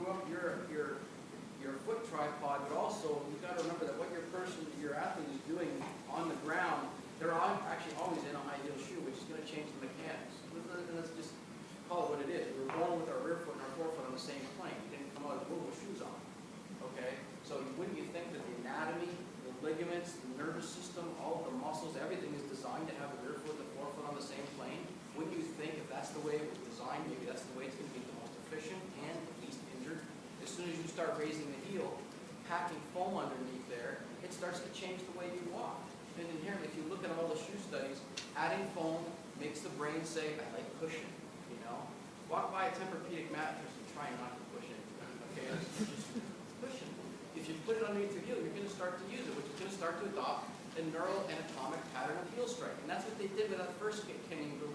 up your foot tripod, but also you've got to remember that what your athlete is doing on the ground, they're actually always in a high heel shoe, which is going to change the mechanics. Let's just call it what it is. We're born with our rear foot and our forefoot on the same plane. We didn't come out of the womb with shoes on. Okay? So wouldn't you think that the anatomy, the ligaments, the nervous system, all of the muscles, everything is designed to have the rear foot and the forefoot on the same plane? Wouldn't you think if that's the way it was designed, maybe that's the way it's going to be the most efficient and the least injured? As soon as you start raising the heel, packing foam underneath there, it starts to change the way you walk. And inherently, if you look at all the shoe studies, adding foam makes the brain say, I like cushion, you know? Walk by a Tempur-Pedic mattress and try not to push it, okay? Just cushion. If you put it underneath your heel, you're going to start to use it, which is going to start to adopt a neural anatomic pattern of heel strike. And that's what they did with that first Kenyon group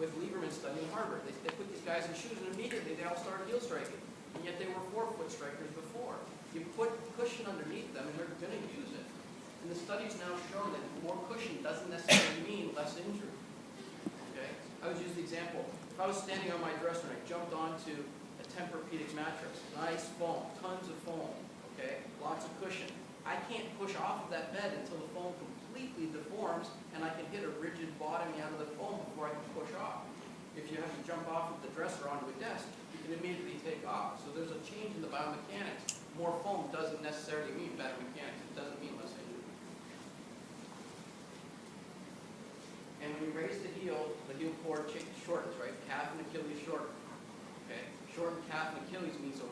with Lieberman studying Harvard. They put these guys in shoes, and immediately they all started heel striking. And yet they were forefoot strikers before. You put cushion underneath them, and they're going to use it. And the studies now show that more cushion doesn't necessarily mean less injury. Okay? I would use the example. If I was standing on my dresser and I jumped onto a Tempur-Pedic mattress, nice foam, tons of foam, okay, lots of cushion. I can't push off of that bed until the foam completely deforms and I can hit a rigid bottoming out of the foam before I can push off. If you have to jump off of the dresser onto a desk, you can immediately take off. So there's a change in the biomechanics. More foam doesn't necessarily mean better mechanics. It doesn't mean less injury. And when you raise the heel cord shortens, right? Calf and Achilles shorten. Okay? Shortened calf and Achilles means a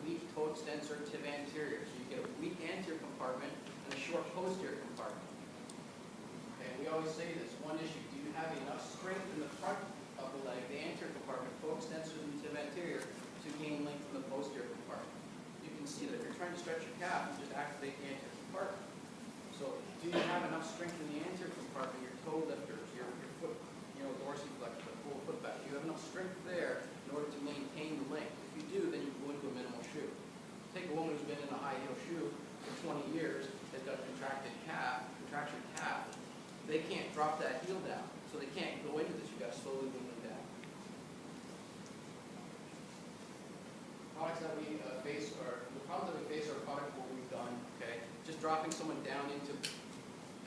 weak toe extensor tib anterior. So you get a weak anterior compartment and a short posterior compartment. Okay? And we always say this, one issue, do you have enough strength in the front of the leg, the anterior compartment, toe extensor and tib anterior, to gain length in the posterior compartment? You can see that if you're trying to stretch your calf, you just activate the anterior compartment. So do you have enough strength in the anterior compartment, your toe lifters, your foot, dorsiflex, the full foot back? Do you have enough strength there in order to maintain the length? If you do, then you go into a minimal shoe. Take a woman who's been in a high heel shoe for 20 years, has got a contractured calf, they can't drop that heel down. So they can't go into this. You've got to slowly move them down. Products that we face are, the problems that we face are products what we've done, okay? Just dropping someone down into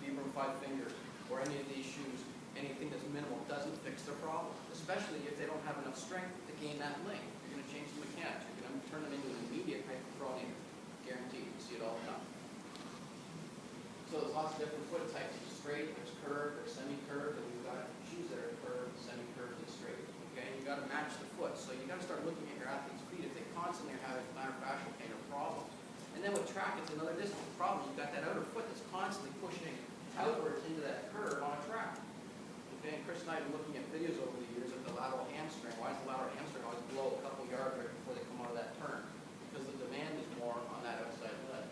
Vibram 5 fingers or any of these shoes, anything that's minimal doesn't fix their problem, especially if they don't have enough strength to gain that length. You're going to change the mechanics. You're going to turn them into an immediate hyperpronator. Guaranteed. You see it all the time. So there's lots of different foot types. There's straight, there's curved, there's semi-curved, and we've got shoes that are curved, semi-curved, and straight. Okay, and you've got to match the foot. So you've got to start looking at your athlete's feet if they constantly are having plantar fascial pain or problems. And then with track, it's another distance problem. You've got that outer foot that's constantly pushing outwards into that curve on a track. Okay, and Chris and I have been looking at videos over the years of the lateral hamstring. Why is the lateral hamstring always below a couple yards right before they come out of that turn? Because the demand is more on that outside leg.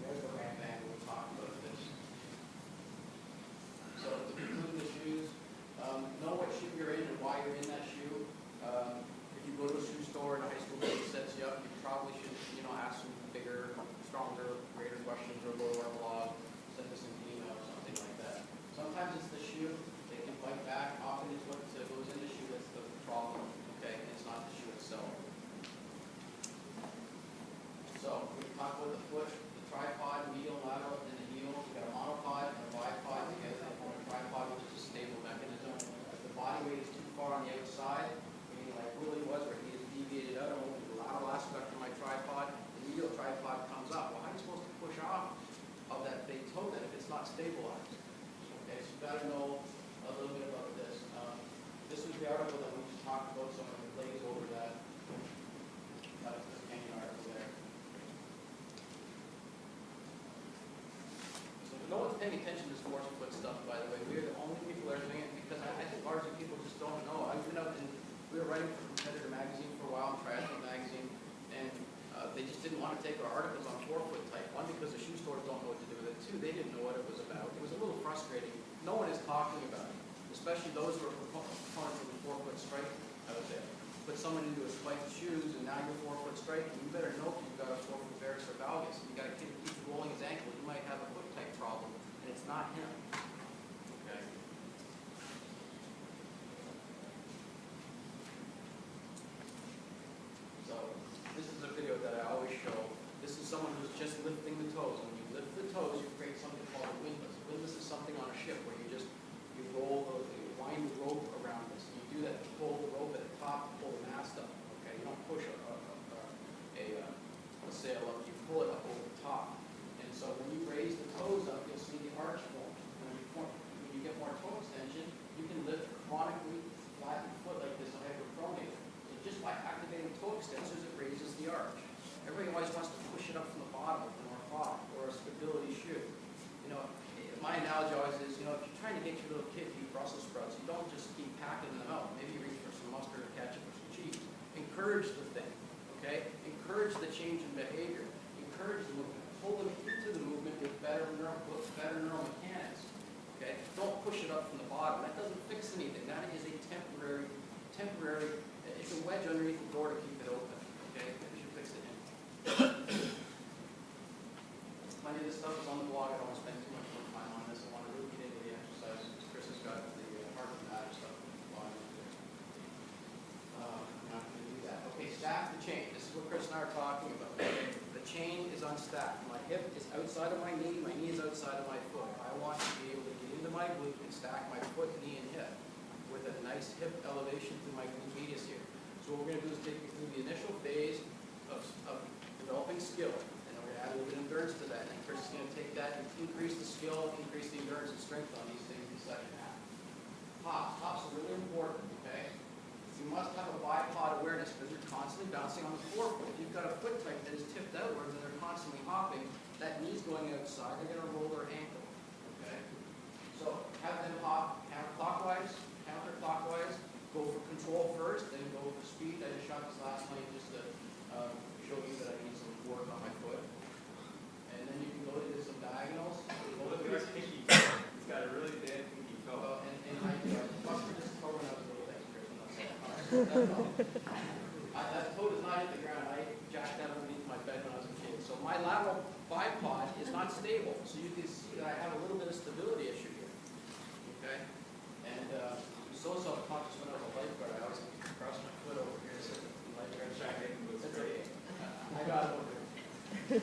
There's the ramp angle. We'll talk about this. So to conclude the shoes, know what shoe you're in and why you're in that shoe. If you go to a shoe store in a high school that sets you up, you probably should, ask some bigger, stronger, greater questions, or go to our blog, send us an email or something like that. Sometimes it's the shoe. They can fight back. Often it's what goes in the shoe that's the problem. Okay, and it's not the shoe itself. So we talk about the foot, the tripod, medial, lateral, and the heel. We've got a monopod and a bipod together. They form a tripod, which is a stable mechanism. If the body weight is too far on the outside, meaning like Willie was, where he is deviated out, I'm moving the lateral aspect of my tripod, the medial tripod comes up. Well, how are you supposed to push off of that big toe then if it's not stabilized? Okay, so you've got to know a little bit about this. This was the article that we just talked about, so I'm going to glaze over that. That was the Kenyon article there. So no one's paying attention to this force foot stuff, by the way. We're the only people that are doing it because I think largely people just don't know. I've been out and we were writing for Competitor Magazine for a while, Triathlon Magazine, and they just didn't want to take our articles on forefoot type. One, because the shoe stores don't know what to do with it. Two, they didn't know what it was about. It was a little frustrating. No one is talking about it, especially those who are proponents of the forefoot strike out there. Put someone into a spiked shoes, and now you're forefoot striking. You better know if you've got a forefoot varus or valgus. If you got a kid who keeps rolling his ankle, you might have a foot type problem, and it's not him. Okay. just lifting the toes. When you lift the toes, you create something called a windlass. A windlass is something on a ship where you wind the rope around this. You do that to pull the rope at the top, pull the mast up. Okay, you don't push a sail up, you pull it up over the top. And so when you raise the toes up, you'll see the arch form. When you get more toe extension, you can lift a chronically flattened foot like this on hyperpronate. So just by activating toe extensors, it raises the arch. Everybody always wants to push it up from the bottom with an orthotic or a stability shoe. You know, my analogy always is, you know, if you're trying to get your little kid to eat Brussels sprouts, you don't just keep packing them out. Maybe you reach for some mustard or ketchup or some cheese. Encourage the thing, okay? Encourage the change in behavior. Encourage the movement. Pull them into the movement with better neural mechanics, okay? Don't push it up from the bottom. That doesn't fix anything. That is a temporary, it's a wedge underneath the door to keep it open, okay? You should fix it in. Plenty of this stuff is on the blog. I don't want to spend too much more time on this. I want to really get into the exercises. Chris has got the heart and matter stuff on the blog. I'm not going to do that. Okay, stack the chain. This is what Chris and I are talking about. Okay? The chain is unstacked. My hip is outside of my knee is outside of my foot. I want to be able to get into my glute and stack my foot, knee, and hip with a nice hip elevation through my glute medius here. So what we're going to do is take you through the initial phase of developing skill. Add a little bit of endurance to that. And Chris is going to take that and increase the skill, increase the endurance and strength on these things in the second half. Hops. Hops are really important, okay? You must have a bipod awareness because you're constantly bouncing on the forefoot. If you've got a foot type that is tipped outwards and they're constantly hopping, that knee's going outside, they're going to roll their ankle, okay? So have them hop counterclockwise, counterclockwise, go for control first, then go for speed. I just shot this last night just to show you that I need some work on my foot. And then you can go into some diagonals. Look at his pinky toe. He's got a really bad pinky toe. And I must have just covered up a little extra. That toe does not hit the ground. I jacked that underneath my bed when I was a kid. So my lateral bipod is not stable. So you can see that I have a little bit of stability issue here. Okay? And I'm so self-conscious when I was a lifeguard. I always cross my foot over here so the lifeguard jacket was straight. I got it over here.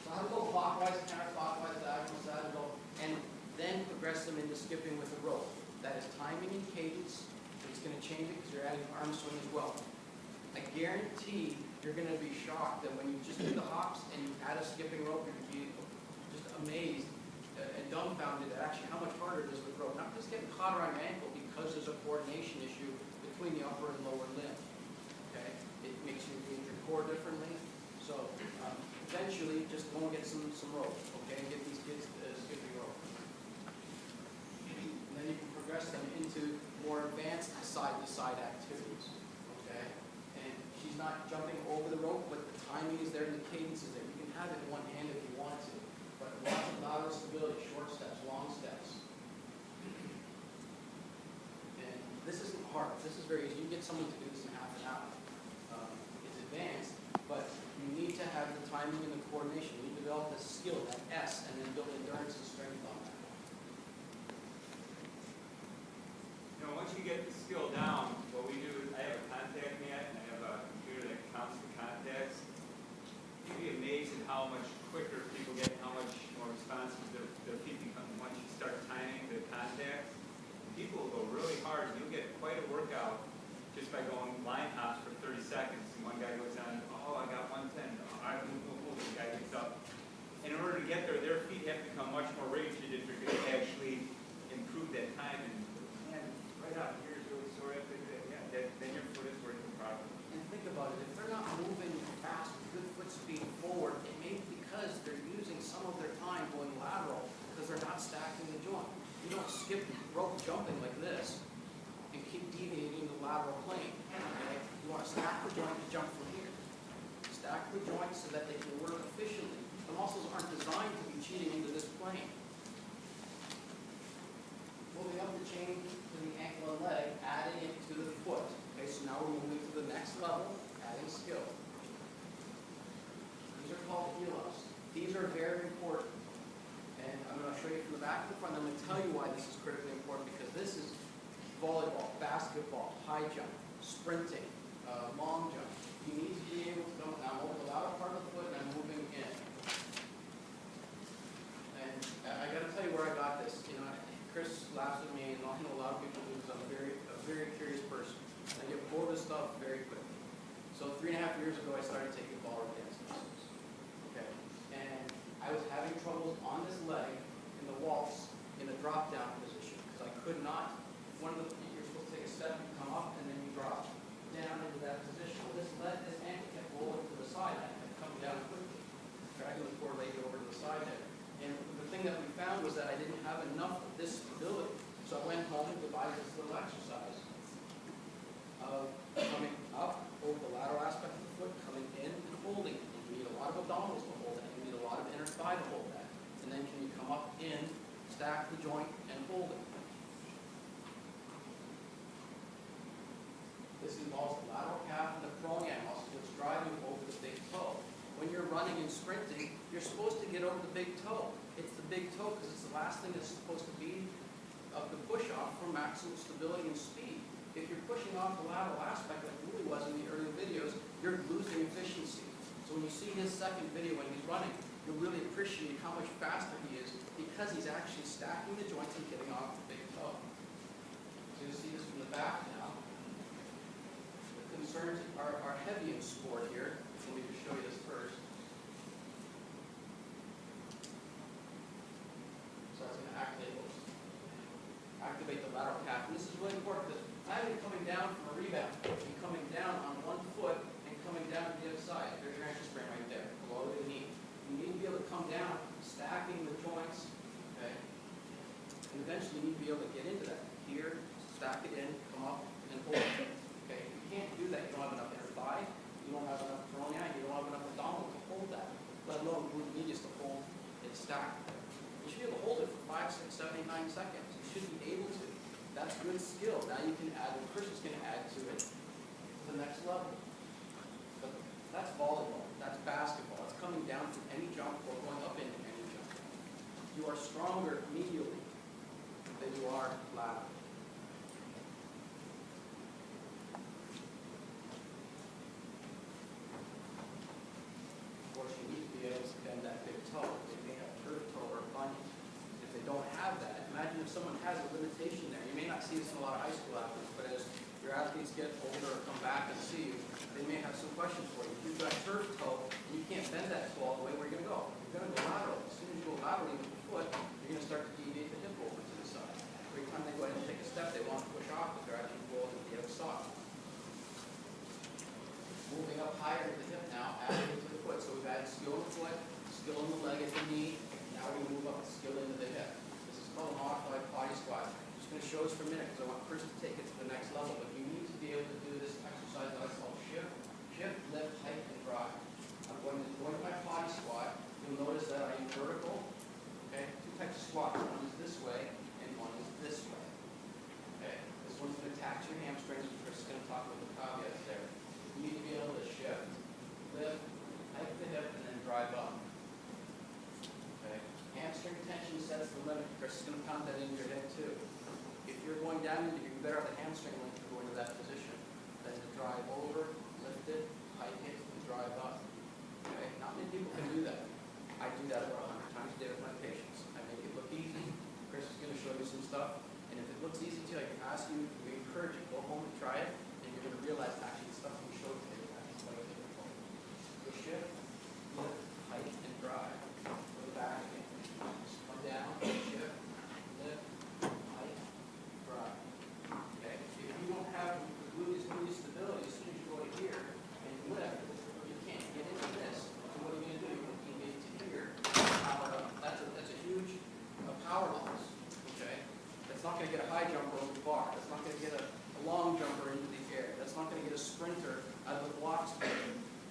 So I'll go clockwise, counterclockwise, diagonal, and then progress them into skipping with a rope. That is timing and cadence. It's going to change it because you're adding arm swing as well. I guarantee you're going to be shocked that when you just do the hops and you add a skipping rope, you're going to be just amazed and dumbfounded at actually how much harder it is with rope. Not just getting caught around your ankle because there's a coordination issue between the upper and lower limb. Okay? It makes you engage your core differently. So eventually, just go and get some rope, okay, and get these kids skipping rope. And then you can progress them into more advanced side-to-side activities, okay? And she's not jumping over the rope, but the timing is there and the cadence is there. You can have it in one hand if you want to, but lots of lateral stability, short steps, long steps. And this isn't hard. This is very easy. You can get someone to do this in half an hour. It's advanced, but you need to have the timing and the coordination. You need to develop the skill, that S, and then build endurance and strength on that. You know, once you get the skill down, what we do is I have a contact mat and I have a computer that counts the contacts. You'd be amazed at how much quicker people get, how much more responsive their feet become once you start timing the contacts. People will go really hard and you'll get quite a workout just by going line hops for 30 seconds. And one guy goes on, oh, I got 110. Oh, I move, the guy gets up. And in order to get there, their feet have to become much more rigid if you're going to actually improve that time. And man, right out here is really sore. Then your foot is working properly. And think about it. If they're not moving fast with good foot speed forward, it may be because they're using some of their time going lateral because they're not stacking the joint. You don't skip rope jumping like this and keep deviating the lateral plane. Okay? You want to stack the joint to jump from here. Stack the joint so that they can work efficiently. The muscles aren't designed to be cheating into this plane. Moving up the chain to the ankle and leg, adding it to the foot. Okay, so now we're moving to the next level, adding skill. These are called heel-ups. These are very important. And I'm going to show you from the back to the front. I'm going to tell you why this is critically important because this is volleyball, basketball, high jump, sprinting, long jump. You need to be able to go now over the lateral part of the foot and I'm moving in. 2.5 years ago, I started taking ball dance lessons. Okay, and I was having troubles on this leg in the waltz in a drop down position because I could not. One of the you're supposed to take a step, you come up, and then you drop down into that position. Well, this ankle kept rolling to the side, and I kept coming down quickly, dragging the poor lady over to the side there. And the thing that we found was that I didn't have enough of this stability. So I went home and devised this little exercise of coming up over the lateral aspect of the foot, coming in and holding it. And you need a lot of abdominals to hold that. You need a lot of inner thigh to hold that. And then can you come up in, stack the joint, and hold it. This involves the lateral calf and the pronoian muscle, which drive you over the big toe. When you're running and sprinting, you're supposed to get over the big toe. It's the big toe because it's the last thing that's supposed to be of the push-off for maximum stability and speed. If you're pushing off the lateral aspect like Louis was in the earlier videos, you're losing efficiency. So when you see his second video when he's running, you'll really appreciate how much faster he is because he's actually stacking the joints and getting off the big toe. So you'll see this from the back now. The concerns are heavy in sport here. Let me just show you this first. So that's going to activate the lateral calf. And this is really important because now you're coming down from a rebound. You're coming down on one foot and coming down to the other side. There's your ankle sprain right there, below the knee. You need to be able to come down, stacking the joints, okay? And eventually you need to be able to get into that. Here, stack it in, come up, and hold it. Okay? If you can't do that, you don't have enough inner thigh, you don't have enough pronoian, you don't have enough abdominal to hold that, let alone glute medius to hold it stacked. You should be able to hold it for 5, 6, 7, 8, 9 seconds. You should be able to. That's good skill. Now you can add, Chris is going to add to it to the next level. But that's volleyball. That's basketball. It's coming down from any jump or going up into any jump. You are stronger medially than you are laterally. Of course, you need to be able to bend that big toe. They may have turf toe or bunion. If they don't have that, imagine if someone has a limitation there. You may not see this in a lot of high school athletes, but as your athletes get older or come back and see you, they may have some questions for you. If you've got turf toe and you can't bend that toe all the way, where are you going to go? You're going to go lateral. As soon as you go laterally with the foot, you're going to start to deviate the hip over to the side. Every time they go ahead and take a step, they want to push off, but they're actually rolling to the other side. Moving up higher to the hip now, adding to the foot. So we've added skill in the foot, skill in the leg at the knee. Now we move up the skill into the hip. This is called a modified body squat. I'm just going to show this for a minute because I want Chris to take it to the next level. But you need to be able to do this exercise that I call shift, lift, height, and drive. I'm going to my body squat. You'll notice that I am vertical. Okay, two types of squats. One is this way, and one is this way. Okay, this one's going to tax your hamstrings, and Chris is going to talk about the caveats there. You need to be able to shift, lift, height the hip, and then drive up. Okay, hamstring tension sets the limit. Chris is going to pound that into your head too. If you're going down, you better have the hamstring length to go into that position. Then to drive over, lift it, height it, and drive up. Okay, not many people can do that. I do that about 100 times a day with my patients. I make it look easy. Chris is going to show you some stuff. And if it looks easy to you, I can ask you, we encourage you, go home and try it, and you're going to realize actually the stuff we showed today is actually quite difficult. So shift, lift, height, and drive. Go back again. Just come down, shift, lift, height, drive. Okay? If you don't have the glute medius stability, as soon as you go to here and lift, you can't get into this. So what are you going to do? You're going to get to here, power up. That's a huge power loss. Okay? That's not going to get a high jumper over the bar. That's not going to get a long jumper into the air. That's not going to get a sprinter out of the blocks.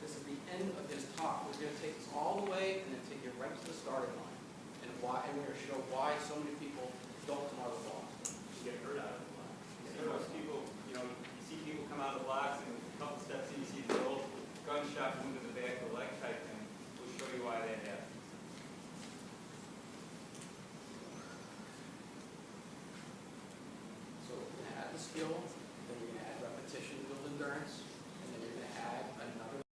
This is the end of his talk. We're going to take this all the way and then take it right to the starting line. And why? And we're going to show why so many people don't come out of the blocks. You get hurt out of the blocks. Most people, you see people come out of the blocks and a couple steps in, you see the old gunshot wound to the back of the leg type thing. We'll show you why that happens. So we're going to add the skill, then you're going to add repetition to build endurance.